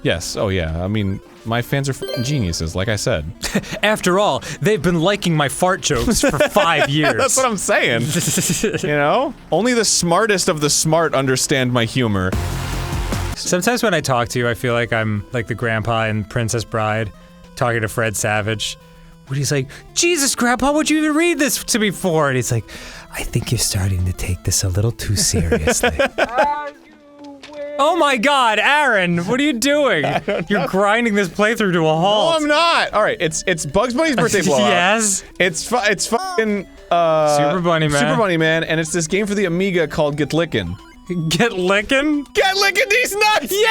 Yes, oh yeah, I mean, my fans are f***ing geniuses, like I said. After all, they've been liking my fart jokes for 5 years. That's what I'm saying. You know? Only the smartest of the smart understand my humor. Sometimes when I talk to you, I feel like I'm like the grandpa in Princess Bride talking to Fred Savage. When he's like, Jesus, Grandpa, what'd you even read this to me for? And he's like, I think you're starting to take this a little too seriously. Oh my God, Aaron, what are you doing? You're grinding this playthrough to a halt. No, I'm not. All right, it's Bugs Bunny's birthday blowout. Yes. It's fucking Super Bunny Man. Super Bunny Man, and it's this game for the Amiga called Get Lickin'. Get lickin'? Get lickin' these nuts! Yeah!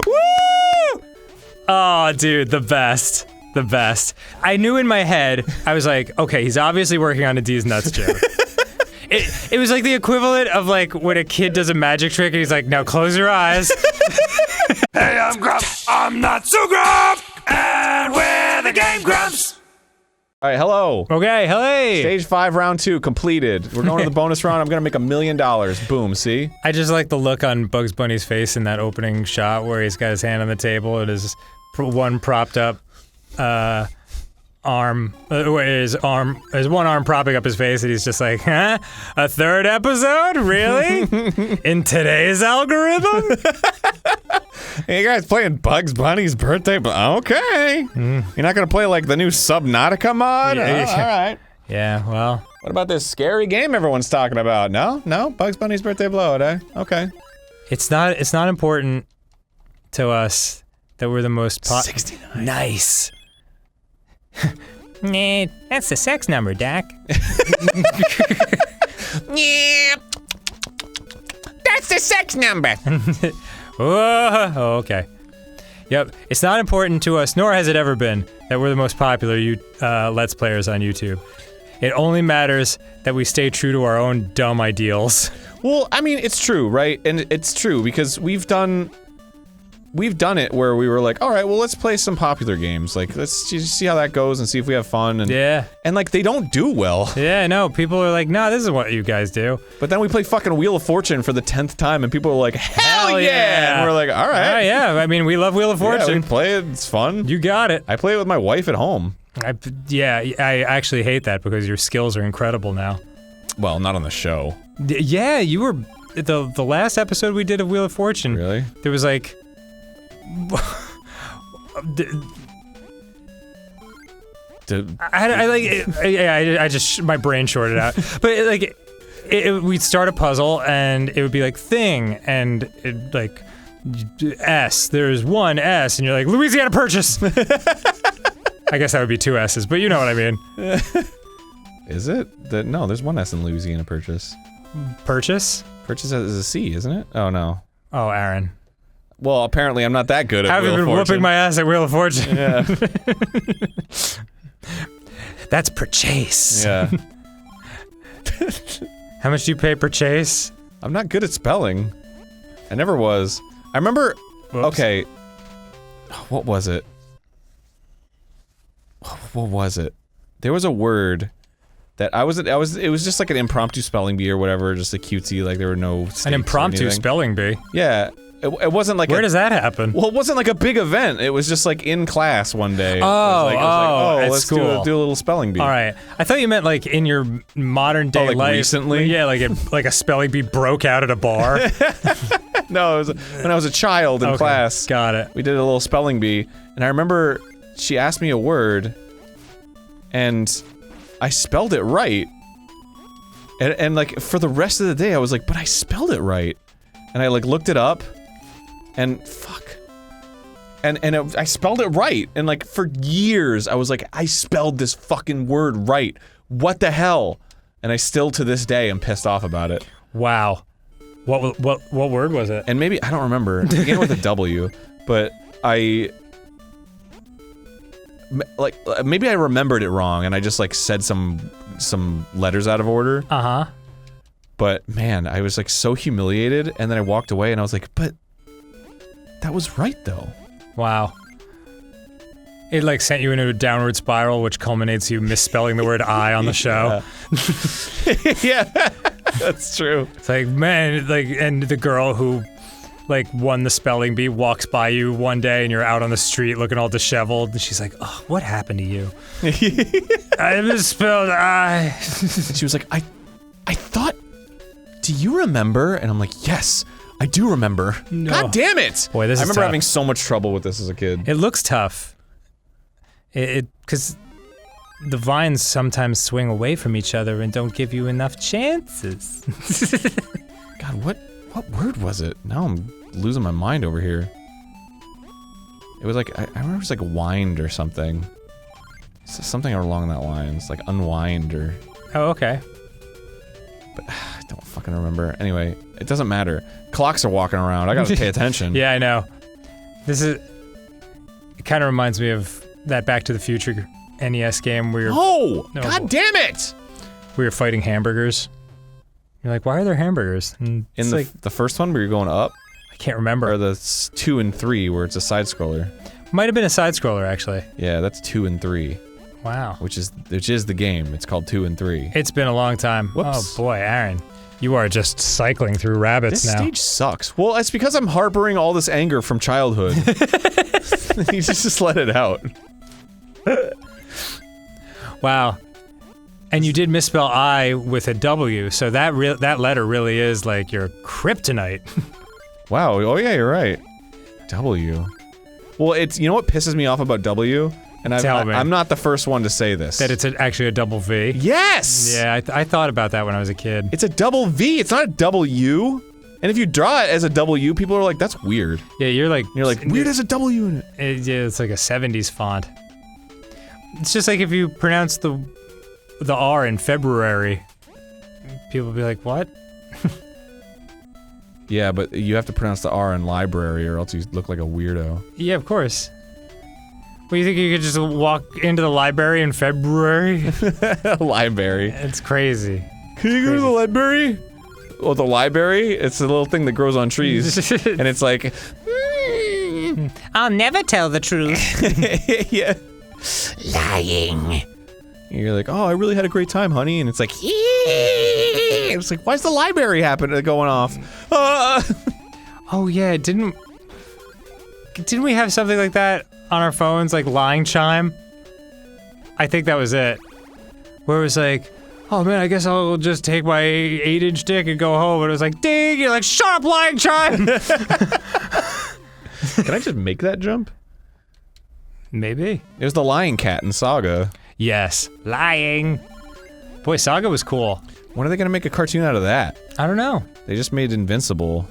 Woo! Oh, dude, the best. The best. I knew in my head, I was like, okay, he's obviously working on a D's nuts joke. It was like the equivalent of like when a kid does a magic trick and he's like, now close your eyes. Hey, I'm Grumps. I'm not so Grump, and we're the GameGrumps. All right, hello. Okay, hey. Stage 5, round 2 completed. We're going to the bonus round. I'm gonna make $1 million. Boom, see? I just like the look on Bugs Bunny's face in that opening shot where he's got his hand on the table and his one propped up arm, his one arm propping up his face, and he's just like, huh? A third episode? Really? In today's algorithm? Hey, you guys playing Bugs Bunny's birthday? Okay. You're not gonna play like the new Subnautica mod? Yeah, Oh, all right. Yeah, well. What about this scary game everyone's talking about? No? No? Bugs Bunny's birthday blowout, eh? Okay. It's not important to us that we're the most 69. Nice. Nah, that's the sex number, Dak. Yeah. That's the sex number. Oh, okay. Yep, it's not important to us, nor has it ever been, that we're the most popular Let's Players on YouTube. It only matters that we stay true to our own dumb ideals. Well, I mean, it's true, right? And it's true because we've done it where we were like, all right, well, let's play some popular games. Like, let's just see how that goes and see if we have fun. And yeah. And like, they don't do well. Yeah, no, people are like, no, this is what you guys do. But then we play fucking Wheel of Fortune for the 10th time, and people are like, hell yeah! And we're like, all right. Yeah, I mean, we love Wheel of Fortune. Yeah, we play it. It's fun. You got it. I play it with my wife at home. I actually hate that because your skills are incredible now. Well, not on the show. Yeah, you were the last episode we did of Wheel of Fortune. Really? There was like. I just my brain shorted out. But like, we'd start a puzzle and it would be like thing and it, like S. There's one S and you're like Louisiana Purchase. I guess that would be 2 S's, but you know what I mean. Is it? No, there's 1 S in Louisiana Purchase. Purchase? Purchase is a C, isn't it? Oh no. Oh, Aaron. Well, apparently I'm not that good at Wheel of Fortune. I've been whooping my ass at Wheel of Fortune. Yeah. That's purchase. Yeah. How much do you pay per chase? I'm not good at spelling. I never was. I remember. Whoops. Okay. What was it? What was it? There was a word that it was just like an impromptu spelling bee or whatever, just a cutesy, like there were no stakes. An impromptu spelling bee? Yeah. It wasn't like Where does that happen? Well, it wasn't like a big event. It was just like in class one day. Let's do a little spelling bee. All right. I thought you meant like in your modern day like life. Recently? Yeah, like a spelling bee broke out at a bar. No, it was when I was a child in class. Got it. We did a little spelling bee, and I remember she asked me a word, and I spelled it right. And like for the rest of the day, I was like, but I spelled it right. And I like looked it up. And fuck. I spelled it right, and like for years I was like, I spelled this fucking word right. What the hell? And I still to this day am pissed off about it. Wow. What word was it? And maybe I don't remember. It began with a W, but maybe I remembered it wrong, and I just like said some letters out of order. Uh-huh. But man, I was like so humiliated, and then I walked away, and I was like, but. That was right, though. Wow. It, like, sent you into a downward spiral, which culminates you misspelling the word I on the show. Yeah, that's true. It's like, man, like, and the girl who like won the spelling bee, walks by you one day and you're out on the street looking all disheveled, and she's like, "Oh, what happened to you?" I misspelled I. And she was like, I thought, do you remember? And I'm like, yes, I do remember. No. God damn it! Boy, this is I remember tough. having so much trouble with this as a kid. It looks tough. Because the vines sometimes swing away from each other and don't give you enough chances. God, what word was it? Now I'm losing my mind over here. It was like, I remember it was like wind or something. Something along that lines, like unwind or... Oh, okay. But I don't fucking remember. Anyway, it doesn't matter. Clocks are walking around, I gotta pay attention. Yeah, I know. It kind of reminds me of that Back to the Future NES game where God damn it! we were fighting hamburgers. You're like, why are there hamburgers? And In it's like, the first one where you're going up, I can't remember. or the 2 and 3 where it's a side scroller. Might have been a side scroller actually. Yeah, that's 2 and 3, Wow. which is the game. It's called 2 and 3. It's been a long time. Whoops. Oh boy, Aaron. You are just cycling through rabbits This now. stage sucks. Well, it's because I'm harboring all this anger from childhood. You just let it out. Wow. And you did misspell I with a W, so that letter really is like your kryptonite. Wow. Oh yeah, you're right. W. Well, it's, you know what pisses me off about W? And Tell me. I'm not the first one to say this. That it's actually a double V. Yes. Yeah, I thought about that when I was a kid. It's a double V. It's not a W. And if you draw it as a W, people are like, "That's weird." Yeah, you're like Weird as a W in it. Yeah, it's like a 70s font. It's just like if you pronounce the R in February, people will be like, "What?" Yeah, but you have to pronounce the R in library, or else you look like a weirdo. Yeah, of course. Well, you think you could just walk into the library in February? Library. It's crazy. Can you go to the library? Well, the library, it's a little thing that grows on trees, and it's like, I'll never tell the truth. yeah, Lying. you're like, oh, I really had a great time, honey, and it's like, it's like, why's the library going off? Oh yeah, didn't we have something like that on our phones, like lying chime? I think that was it. Where it was like, oh man, I guess I'll just take my 8-inch dick and go home. And it was like, ding! You're like, shut up, lying chime! Can I just make that jump? Maybe. It was the lion cat in Saga. Yes, lying. Boy, Saga was cool. When are they gonna make a cartoon out of that? I don't know. They just made Invincible.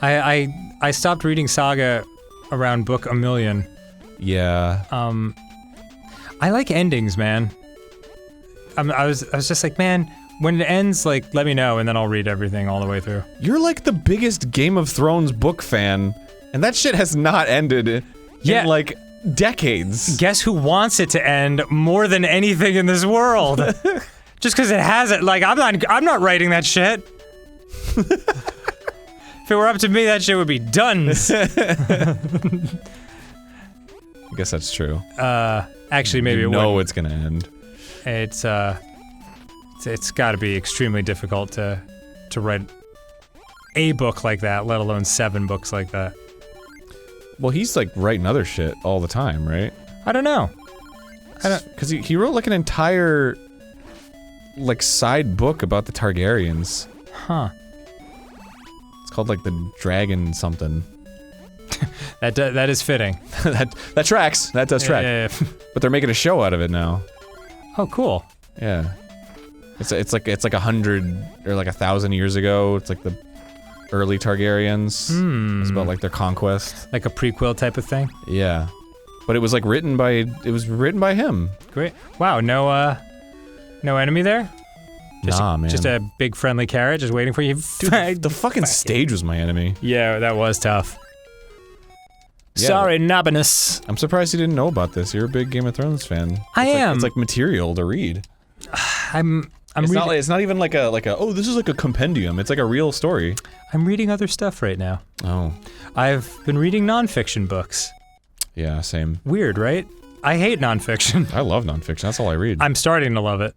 I stopped reading Saga around book 1,000,000. Yeah. I like endings, man. I was just like, man, when it ends, like, let me know, and then I'll read everything all the way through. You're like the biggest Game of Thrones book fan, and that shit has not ended in like decades. Guess who wants it to end more than anything in this world? Just because it hasn't. Like, I'm not writing that shit. If it were up to me, that shit would be done. I guess that's true. Actually, maybe you it know would. it's gonna end. It's got to be extremely difficult to write a book like that, let alone 7 books like that. Well, he's like writing other shit all the time, right? I don't know. Because he wrote like an entire like side book about the Targaryens. Huh. It's called like the Dragon something. That is fitting. that tracks. That does track. Yeah. But they're making a show out of it now. Oh, cool. Yeah. It's like 100 or like 1,000 years ago. It's like the early Targaryens. It's about like their conquest. Like a prequel type of thing. Yeah. But it was like written by him. Great. Wow. No enemy there. Nah, man. Just a big friendly carrot just waiting for you. Dude, the fucking stage was my enemy. Yeah, that was tough. Yeah. Sorry, Nobinus. I'm surprised you didn't know about this. You're a big Game of Thrones fan. I am. It's like material to read. I'm It's not even like a oh, this is like a compendium. It's like a real story. I'm reading other stuff right now. Oh. I've been reading nonfiction books. Yeah, same. Weird, right? I hate nonfiction. I love nonfiction. That's all I read. I'm starting to love it.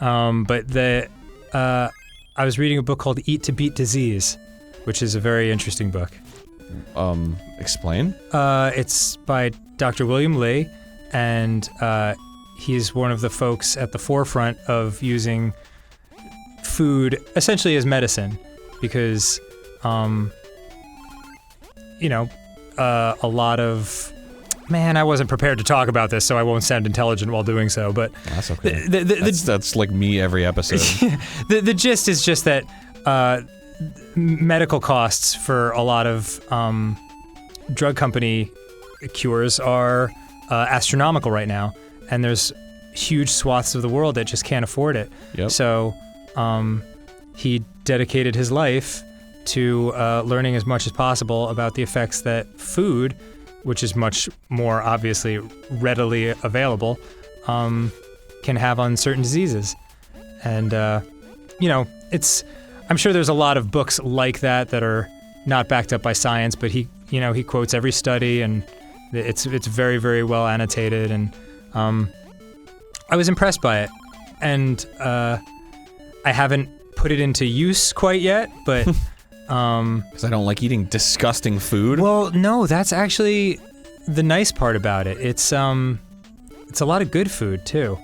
But I was reading a book called Eat to Beat Disease, which is a very interesting book. Explain. It's by Dr. William Lee, and he's one of the folks at the forefront of using food essentially as medicine, because, a lot of... Man, I wasn't prepared to talk about this, so I won't sound intelligent while doing so, but... That's okay. That's like me every episode. The gist is just that medical costs for a lot of drug company cures are astronomical right now, and there's huge swaths of the world that just can't afford it. Yep. So he dedicated his life to learning as much as possible about the effects that food, which is much more obviously readily available, can have on certain diseases. And, I'm sure there's a lot of books like that are not backed up by science, but he quotes every study, and it's very, very well annotated, and I was impressed by it. And I haven't put it into use quite yet, but... Because I don't like eating disgusting food. Well, no, that's actually the nice part about it. It's a lot of good food too.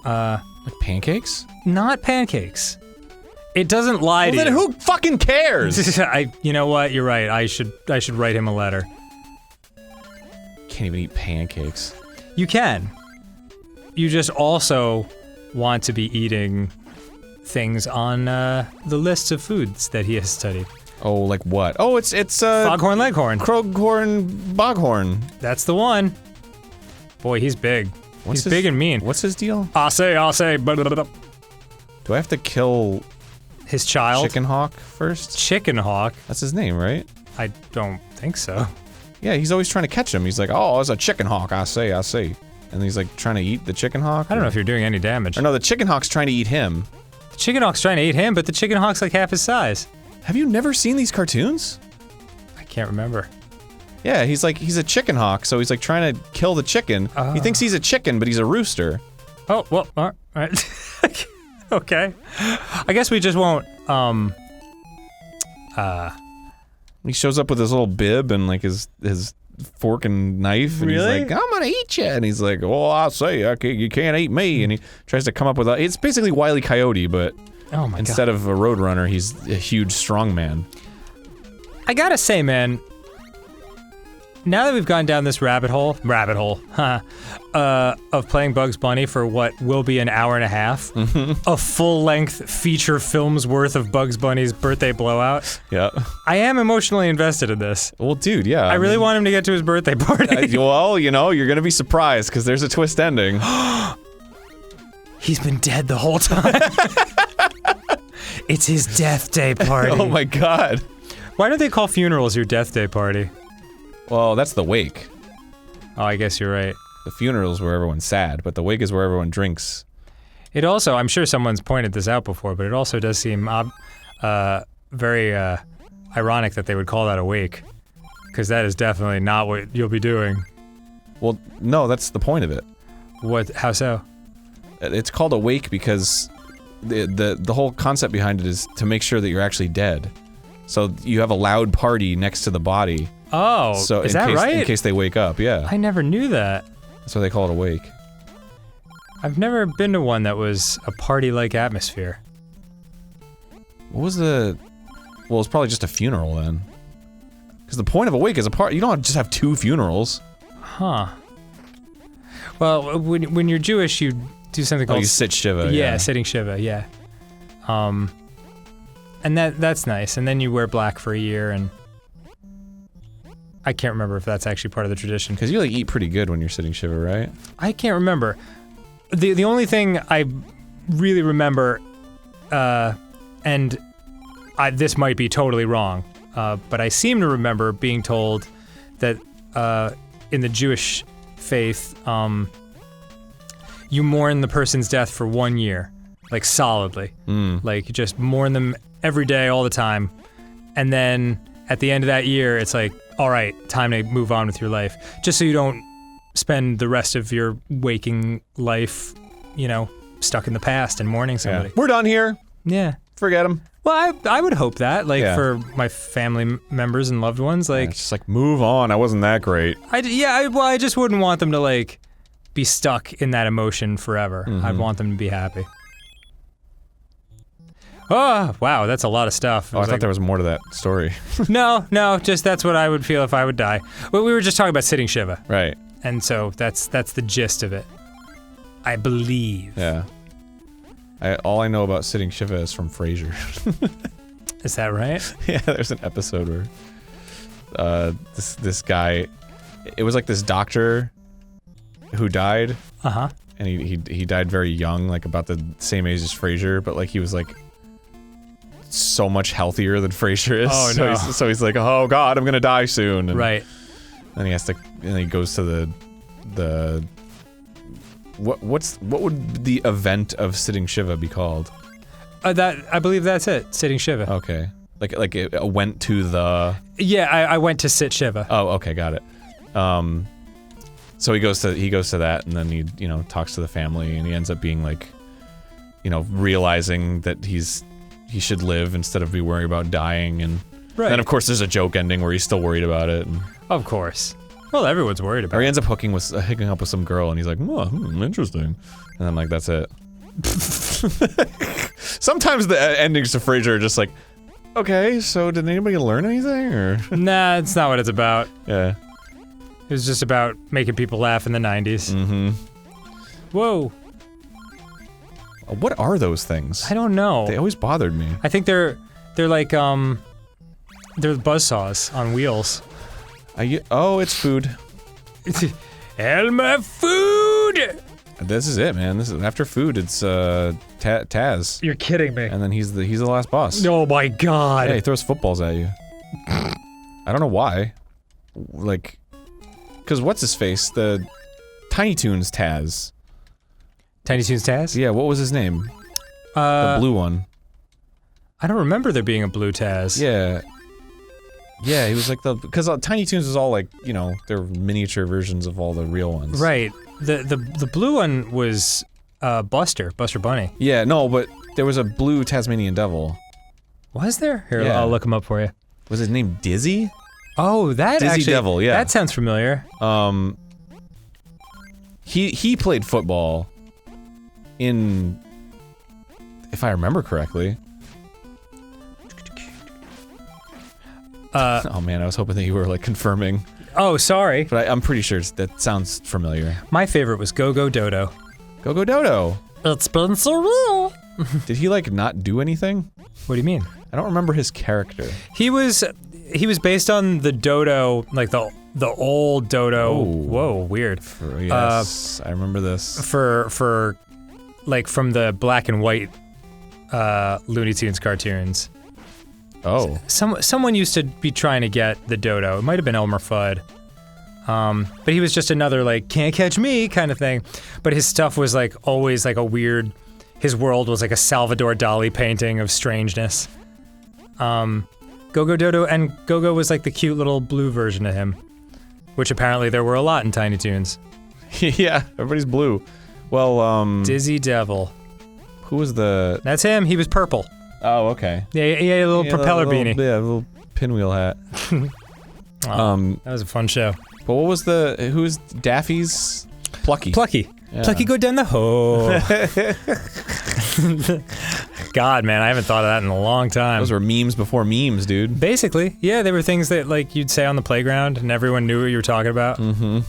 Like pancakes? Not pancakes. It doesn't lie to you. Then who fucking cares? You know what? You're right. I should write him a letter. Can't even eat pancakes. You can. You just also want to be eating things on the list of foods that he has studied. Oh, like what? Oh, it's Foghorn Leghorn. Croghorn Boghorn. That's the one. Boy, he's big. He's big and mean. What's his deal? I'll say. Blah, blah, blah. Do I have to kill his child? Chicken Hawk first? Chicken Hawk? That's his name, right? I don't think so. Yeah, he's always trying to catch him. He's like, oh, it's a chicken hawk, I say. And he's like trying to eat the chicken hawk. I don't know if you're doing any damage. Or no, the chicken hawk's trying to eat him. The chicken hawk's trying to eat him, but the chicken hawk's like half his size. Have you never seen these cartoons? I can't remember. Yeah, he's a chicken hawk, so he's like trying to kill the chicken. He thinks he's a chicken, but he's a rooster. Oh, well, all right. Okay. I guess we just won't, He shows up with his little bib and like his fork and knife, and Really? he's like, I'm gonna eat you, and he's like, well, I'll say, okay, you can't eat me, and he tries to come up with it's basically Wile E. Coyote, but Oh my instead of a roadrunner, he's a huge strong man. I gotta say, man, now that we've gone down this rabbit hole, of playing Bugs Bunny for what will be an hour and a half, a full-length feature film's worth of Bugs Bunny's birthday blowout. Yeah. I am emotionally invested in this. Well, dude, yeah. I really want him to get to his birthday party. Well, you're gonna be surprised because there's a twist ending. He's been dead the whole time. It's his death day party. Oh my god. Why don't they call funerals your death day party? Well, that's the wake. Oh, I guess you're right. The funeral's where everyone's sad, but the wake is where everyone drinks. It also, I'm sure someone's pointed this out before, but it also does seem very ironic that they would call that a wake. Because that is definitely not what you'll be doing. Well, no, that's the point of it. What? How so? It's called a wake because the whole concept behind it is to make sure that you're actually dead. So you have a loud party next to the body. Oh, so is that right? In case they wake up, yeah. I never knew that. That's why they call it a wake. I've never been to one that was a party-like atmosphere. What was the... Well, it's probably just a funeral then. Because the point of a wake is a party. You don't just have two funerals. Huh. Well, when you're Jewish, you do something called... you sit Shiva, yeah. Sitting Shiva, yeah. And that's nice. And then you wear black for a year, and... I can't remember if that's actually part of the tradition. Because you like eat pretty good when you're sitting Shiva, right? I can't remember. The only thing I really remember, and this might be totally wrong, but I seem to remember being told that in the Jewish faith, you mourn the person's death for 1 year, like solidly. Like you just mourn them every day, all the time, and then at the end of that year, it's like, all right, time to move on with your life. Just so you don't spend the rest of your waking life, stuck in the past and mourning somebody. Yeah. We're done here. Yeah. forget him. Well, I would hope that, like, Yeah. for my family members and loved ones, like, It's just like, move on. I wasn't that great. I just wouldn't want them to, like, be stuck in that emotion forever. I'd want them to be happy. Oh, wow, that's a lot of stuff. Oh, I thought there was more to that story. No, just that's what I would feel if I would die. Well, we were just talking about sitting Shiva, Right. and so that's the gist of it. I believe. Yeah. All I know about sitting Shiva is from Frasier. Is that right? Yeah, there's an episode where this guy, it was like this doctor who died, Uh-huh. and he died very young, like about the same age as Frasier, but like he was like so much healthier than Frasier is. Oh, so no. So he's like, oh god, I'm gonna die soon. And Right. then he goes to the what would the event of sitting Shiva be called? I believe that's it. Sitting Shiva. Okay. Like it went to the. Yeah, I went to sit Shiva. Oh, okay, got it. So he goes to that, and then he talks to the family, and he ends up being like, realizing that he should live instead of be worrying about dying, and Right. then of course there's a joke ending where he's still worried about it, and, Of course. Well, everyone's worried about or he it. ends up hooking up with some girl, and he's like, interesting, and then like that's it. Sometimes the endings to Frasier are just like, okay, so did anybody learn anything, or Nah, it's not what it's about. yeah. It was just about making people laugh in the 90s. Mm-hmm. Whoa. What are those things? I don't know. They always bothered me. I think they're like, they're buzzsaws on wheels. Oh, it's food. Elmer food! This is it, man. This is after food. It's Taz, You're kidding me. and then he's the last boss. Oh my god. Yeah, he throws footballs at you. I don't know why. Like, cause what's his face? The Tiny Toons Taz. Tiny Toons Taz? Yeah, what was his name? The blue one. I don't remember there being a blue Taz. Yeah. Yeah, he was like because Tiny Toons was all like, they're miniature versions of all the real ones. Right. The blue one was Buster Bunny. Yeah, no, but there was a blue Tasmanian devil. Was there? Here, Yeah. I'll look him up for you. Was his name Dizzy? Oh, that Dizzy actually, Devil, yeah. That sounds familiar. He played football in, if I remember correctly. Oh man, I was hoping that you were like confirming, Oh, sorry. but I'm pretty sure that sounds familiar. My favorite was Go-Go Dodo. Go Dodo. It's been surreal. Did he like not do anything? What do you mean? I don't remember his character. He was based on the dodo, like the old dodo. Oh. Whoa, weird. Yes, I remember this. For like from the black and white Looney Tunes cartoons. Oh. Someone used to be trying to get the dodo. It might have been Elmer Fudd. But he was just another like can't catch me kind of thing. But his stuff was like always like a weird. His world was like a Salvador Dali painting of strangeness. Go-Go Dodo, and Go-Go was like the cute little blue version of him, which apparently there were a lot in Tiny Toons. Yeah, everybody's blue. Well, Dizzy Devil. who was the? That's him. He was purple. Oh, okay. Yeah, he had a little propeller beanie. Yeah, a little pinwheel hat. That was a fun show. But what was who's Daffy's? Plucky. Plucky. Yeah. Plucky go down the hole. God, man, I haven't thought of that in a long time. Those were memes before memes, dude. Basically, yeah, they were things that like you'd say on the playground and everyone knew what you were talking about. Mm-hmm.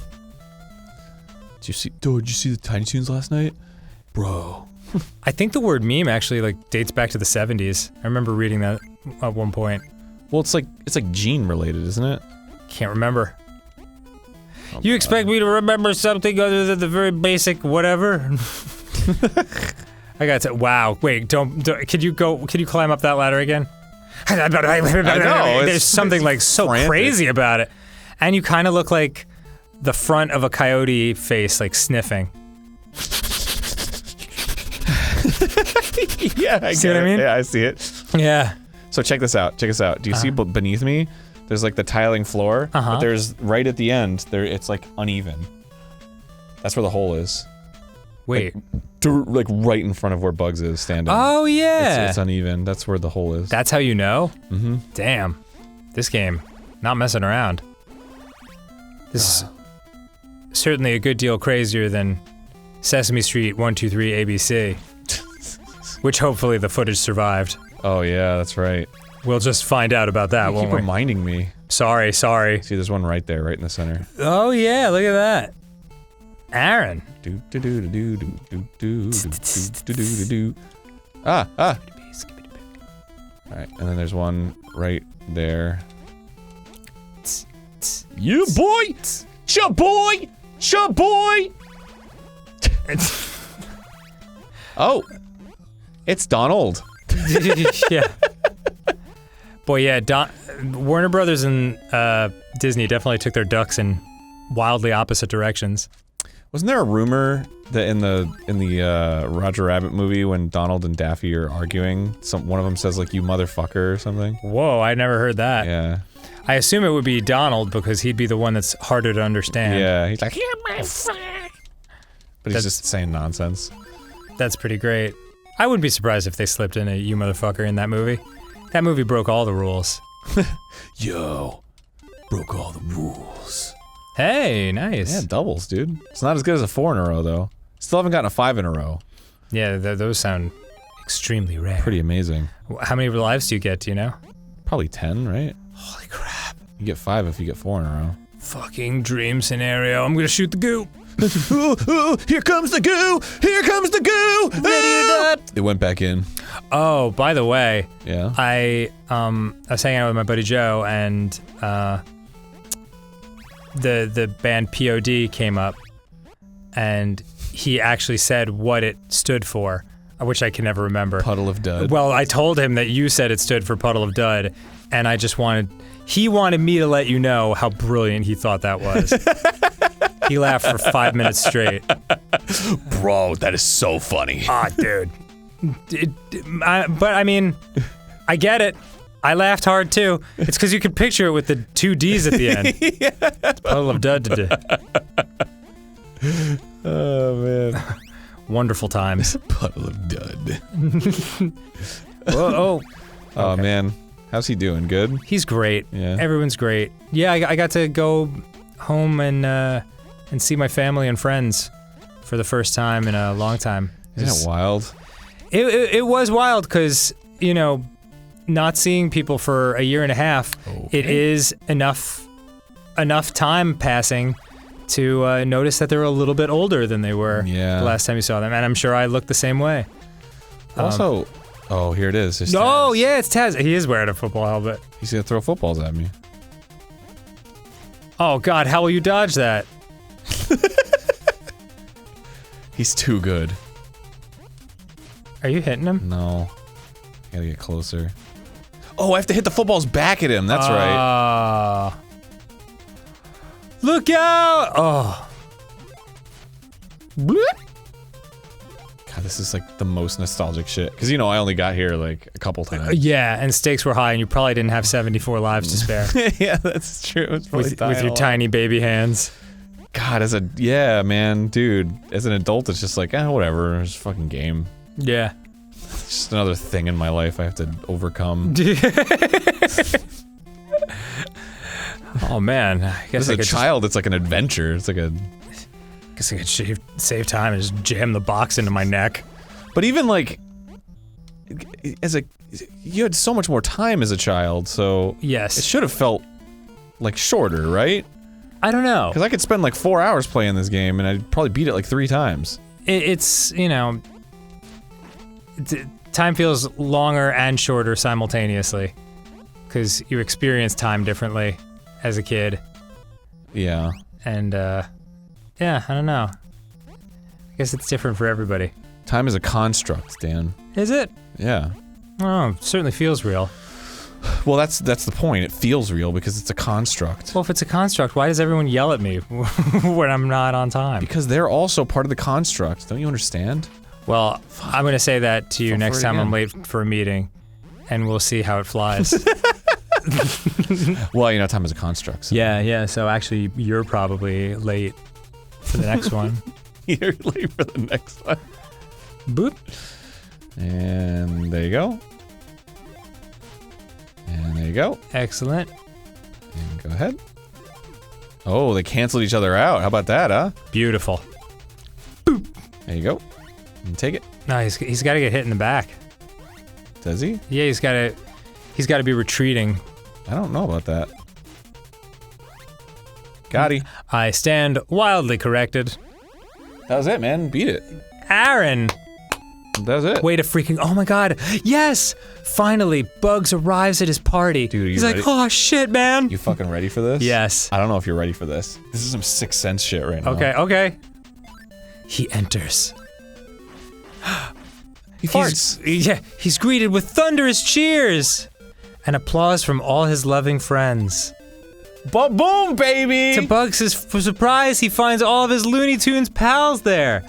Did you see the Tiny Toons last night? Bro. I think the word meme actually like dates back to the 70s. I remember reading that at one point. Well, it's like gene related, isn't it? Can't remember. You expect me to remember something other than the very basic whatever? I got to. Wow. Wait. Don't. Could you climb up that ladder again? I know. There's something like so frantic. crazy about it, and you kind of look like the front of a coyote face, like sniffing. Yeah, I See get what I it. mean? Yeah, I see it. Yeah. So check this out. Check this out. Do you see beneath me? There's like the tiling floor, but there's right at the end. It's like uneven. That's where the hole is. Wait. Like right in front of where Bugs is standing. Oh, yeah. It's uneven. That's where the hole is. That's how you know? Mm-hmm. Damn. This game, not messing around. This is certainly a good deal crazier than Sesame Street 123 ABC, which hopefully the footage survived. Oh yeah, that's right. We'll just find out about that, won't Keep we? reminding me. Sorry. See, there's one right there, right in the center. Oh yeah, look at that. Aaron. Do do do do do do do do do do. Ah. All right, and then there's one right there. You boy, boy. Oh, it's Donald. Yeah. Boy, yeah. Warner Brothers and Disney definitely took their ducks in wildly opposite directions. Wasn't there a rumor that in the Roger Rabbit movie when Donald and Daffy are arguing, one of them says like "you motherfucker" or something? Whoa, I never heard that. Yeah. I assume it would be Donald because he'd be the one that's harder to understand. Yeah, he's like, "You're my friend," but he's just saying nonsense. That's pretty great. I wouldn't be surprised if they slipped in a "you motherfucker" in that movie. That movie broke all the rules. Yo, broke all the rules. Hey, nice. Yeah, doubles, dude. It's not as good as a 4 in a row, though. Still haven't gotten a 5 in a row. Yeah, those sound extremely rare. Pretty amazing. How many lives do you get, do you know? Probably 10, right? Holy crap. You get 5 if you get 4 in a row. Fucking dream scenario. I'm gonna shoot the goo. Here comes the goo! Here comes the goo! It went back in. Oh, by the way, Yeah. I was hanging out with my buddy Joe, and the band POD came up, and he actually said what it stood for, which I can never remember. Puddle of Dud. Well, I told him that you said it stood for Puddle of Dud, and he wanted me to let you know how brilliant he thought that was. He laughed for 5 minutes straight. Bro, that is so funny. Ah, dude. But I mean, I get it. I laughed hard too. It's because you could picture it with the 2 D's at the end. It's Puddle of Dud. Oh, man. Wonderful times. Puddle of Dud. Oh, Oh, man. How's he doing? Good? he's great. Yeah. Everyone's great. Yeah, I got to go home and see my family and friends for the first time in a long time. Isn't it wild? It was wild because, you know, not seeing people for a year and a half, it is enough time passing to notice that they're a little bit older than they were the last time you saw them, and I'm sure I looked the same way. Also, oh, here it is. It's Oh, Taz. yeah, it's Taz. He is wearing a football helmet. He's gonna throw footballs at me. Oh, God, how will you dodge that? He's too good. Are you hitting him? No. Gotta get closer. Oh, I have to hit the footballs back at him. That's right. Look out! Oh. Bloop. God, this is like the most nostalgic shit. Because, you know, I only got here like a couple times. Yeah, and stakes were high, and you probably didn't have 74 lives to spare. Yeah, that's true. It's probably with your tiny baby hands. God, man, dude. As an adult, it's just like, whatever. It's a fucking game. Yeah. It's just another thing in my life I have to overcome. Oh man, I guess As a child, it's like an adventure. It's like a. Guess I could save time and just jam the box into my neck. But even like, you had so much more time as a child, so Yes. it should have felt like shorter, right? I don't know. Because I could spend like 4 hours playing this game, and I'd probably beat it like 3 times. It's, you know, time feels longer and shorter simultaneously, because you experience time differently as a kid. Yeah. And yeah, I don't know. I guess it's different for everybody. Time is a construct, Dan. Is it? Yeah. Oh, it certainly feels real. Well, that's the point. It feels real because it's a construct. Well, if it's a construct, why does everyone yell at me when I'm not on time? Because they're also part of the construct. Don't you understand? Well, I'm going to say that to you Fall next for it time I'm again. late for a meeting, and we'll see how it flies. Well, you know, time is a construct. So. Yeah, so actually, you're probably late for the next one. You're late for the next one. Boop. And there you go. And there you go. Excellent. And go ahead. Oh, they canceled each other out. How about that, huh? Beautiful. There you go. And take it. No, he's got to get hit in the back. Does he? Yeah, he's got to be retreating. I don't know about that. Got he. I stand wildly corrected. That was it, man. Beat it. Aaron! That was it. Wait a freaking, oh my god. Yes! Finally, Bugs arrives at his party. Dude, are you he's like, ready? oh shit, man. You fucking ready for this? Yes. I don't know if you're ready for this. This is some Sixth Sense shit right now. Okay. He enters. He farts. He's greeted with thunderous cheers and applause from all his loving friends. Boom, baby! To Bugs' surprise, he finds all of his Looney Tunes pals there,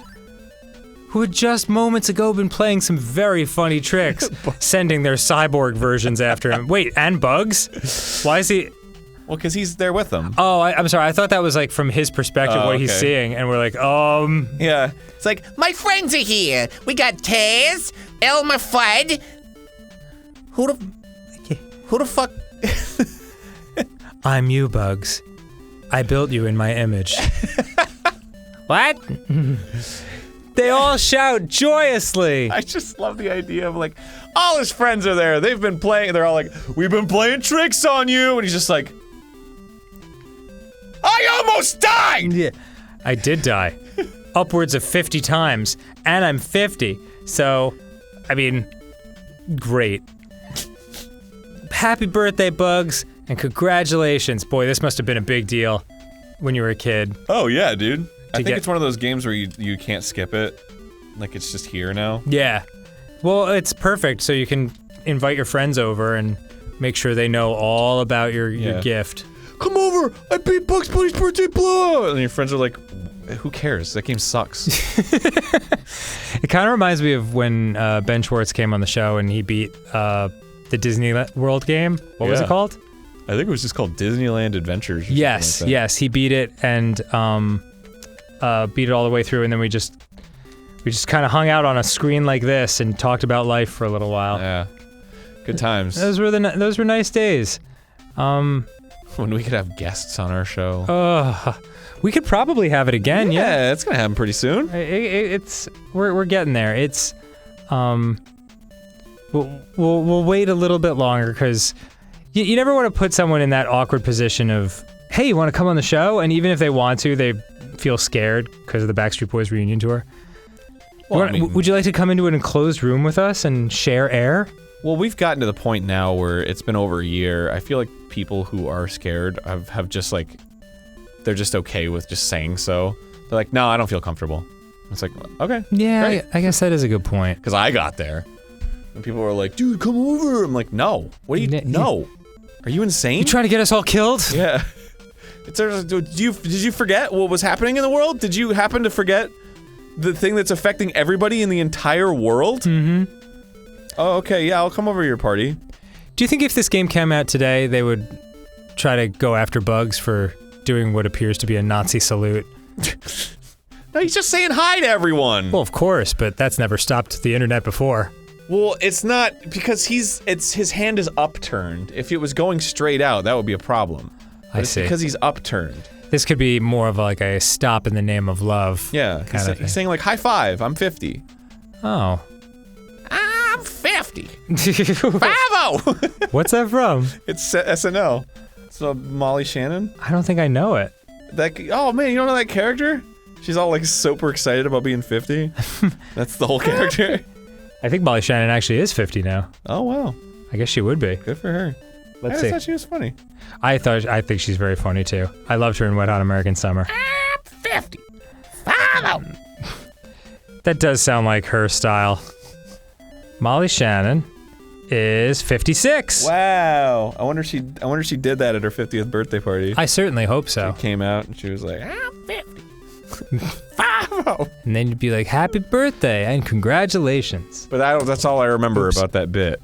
who had just moments ago been playing some very funny tricks, sending their cyborg versions after him. Wait, and Bugs? Why is he... Well, because he's there with them. Oh, I'm sorry, I thought that was like from his perspective, what he's okay. seeing, and we're like, Yeah. It's like, my friends are here. We got Taz, Elmer Fudd. Who the fuck? I'm you, Bugs. I built you in my image. What? They all shout joyously. I just love the idea of like, all his friends are there. They've been playing, they're all like, we've been playing tricks on you. And he's just like, I almost died! Yeah, I did die. Upwards of 50 times. And I'm 50. So, I mean, great. Happy birthday, Bugs, and congratulations. Boy, this must have been a big deal when you were a kid. Oh yeah, dude. I think get- it's one of those games where you can't skip it. Like it's just here now. Yeah. Well, it's perfect, so you can invite your friends over and make sure they know all about your gift. Come over! I beat Bugs Bunny's birthday blowout! And your friends are like, who cares? That game sucks. It kind of reminds me of when Ben Schwartz came on the show and he beat the Disney World game. What was it Yeah. called? I think it was just called Disneyland Adventures. Or Yes, something like that. yes, he beat it and beat it all the way through, and then we just kind of hung out on a screen like this and talked about life for a little while. Yeah. Good times. Those were nice days. When we could have guests on our show. We could probably have it again. Yeah, it's gonna happen pretty soon. we're getting there. It's we'll wait a little bit longer because you never want to put someone in that awkward position of, hey, you want to come on the show? And even if they want to, they feel scared because of the Backstreet Boys reunion tour. Well, Would you like to come into an enclosed room with us and share air? Well, we've gotten to the point now where it's been over a year. I feel like people who are scared have just like, they're just okay with just saying so. They're like, no, I don't feel comfortable. It's like, okay. Yeah, great. I guess that is a good point. Because I got there. And people were like, dude, come over. I'm like, no. What do you, no. Are you insane? You trying to get us all killed? Yeah. Did you forget what was happening in the world? Did you happen to forget the thing that's affecting everybody in the entire world? Mm-hmm. Oh, okay, yeah, I'll come over to your party. Do you think if this game came out today, they would try to go after Bugs for doing what appears to be a Nazi salute? No, he's just saying hi to everyone. Well, of course, but that's never stopped the internet before. Well, it's not, because his hand is upturned. If it was going straight out, that would be a problem. But it's see. because he's upturned. This could be more of like a stop in the name of love. Yeah, he's saying like, high five, I'm 50. Oh. I'm 50. Bravo! What's that from? It's SNL. It's Molly Shannon. I don't think I know it. Oh man, you don't know that character? She's all like super excited about being 50. That's the whole character. I think Molly Shannon actually is 50 now. Oh wow, I guess she would be. good for her. Let's I see. thought she was funny. I think she's very funny too. I loved her in Wet Hot American Summer. I'm 50. Follow. That does sound like her style. Molly Shannon is 56. Wow. I wonder if she did that at her 50th birthday party. I certainly hope so. She came out and she was like, I'm 50. And then you'd be like, happy birthday and congratulations. But that's all I remember about that bit,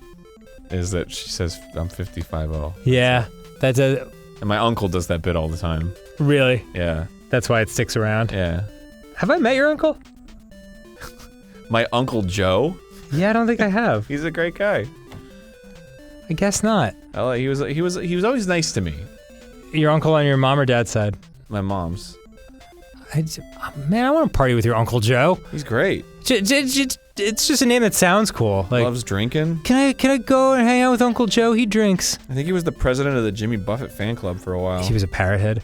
is that she says I'm 55-0. Yeah, that's And my uncle does that bit all the time. really, Yeah. that's why it sticks around. Yeah. Have I met your uncle? My Uncle Joe? Yeah, I don't think I have. He's a great guy. I guess not. He was always nice to me. Your uncle on your mom or dad's side? My mom's. Man, I want to party with your Uncle Joe. He's great. It's just a name that sounds cool. Like, Loves drinking. can I go and hang out with Uncle Joe? He drinks. I think he was the president of the Jimmy Buffett fan club for a while. He was a parrot head.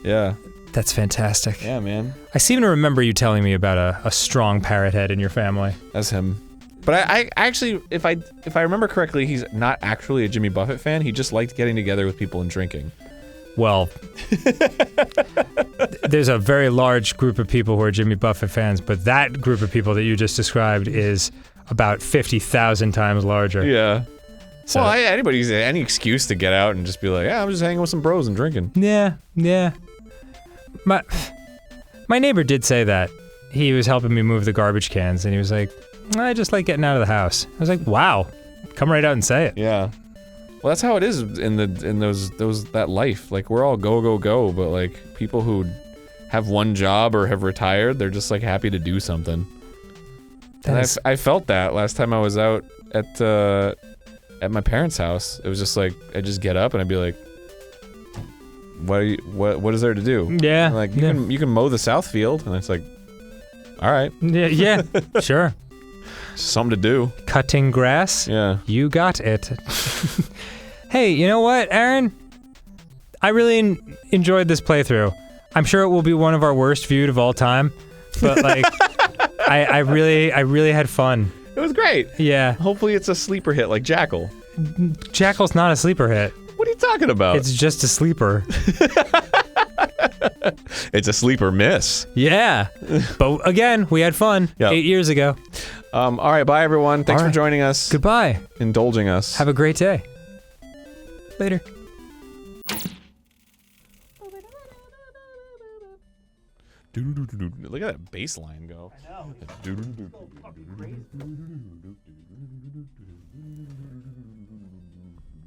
Yeah. That's fantastic. Yeah, man. I seem to remember you telling me about a strong parrot head in your family. That's him. But I actually, if I remember correctly, he's not actually a Jimmy Buffett fan. He just liked getting together with people and drinking. Well, there's a very large group of people who are Jimmy Buffett fans, but that group of people that you just described is about 50,000 times larger. Yeah. So, Well, anybody's any excuse to get out and just be like, yeah, I'm just hanging with some bros and drinking. yeah. My neighbor did say that. He was helping me move the garbage cans, and he was like, I just like getting out of the house. I was like, wow, come right out and say it. Yeah. Well, that's how it is in that life. Like, we're all go, but like people who have one job or have retired, they're just like happy to do something. And I felt that last time I was out at my parents' house. It was just like I'd just get up and I'd be like, what is there to do? Yeah. And like you can mow the south field, and it's like, all right, Yeah, sure. something to do. Cutting grass? Yeah. You got it. Hey, you know what, Aaron? I really enjoyed this playthrough. I'm sure it will be one of our worst viewed of all time, but like, I really had fun. It was great. Yeah. Hopefully it's a sleeper hit like Jackal. Jackal's not a sleeper hit. What are you talking about? It's just a sleeper. It's a sleeper miss. Yeah. But again, we had fun Yep. 8 years ago. All right, bye everyone. Thanks All for right. joining us. Goodbye. Indulging us. Have a great day. Later. Look at that bass line go. I know.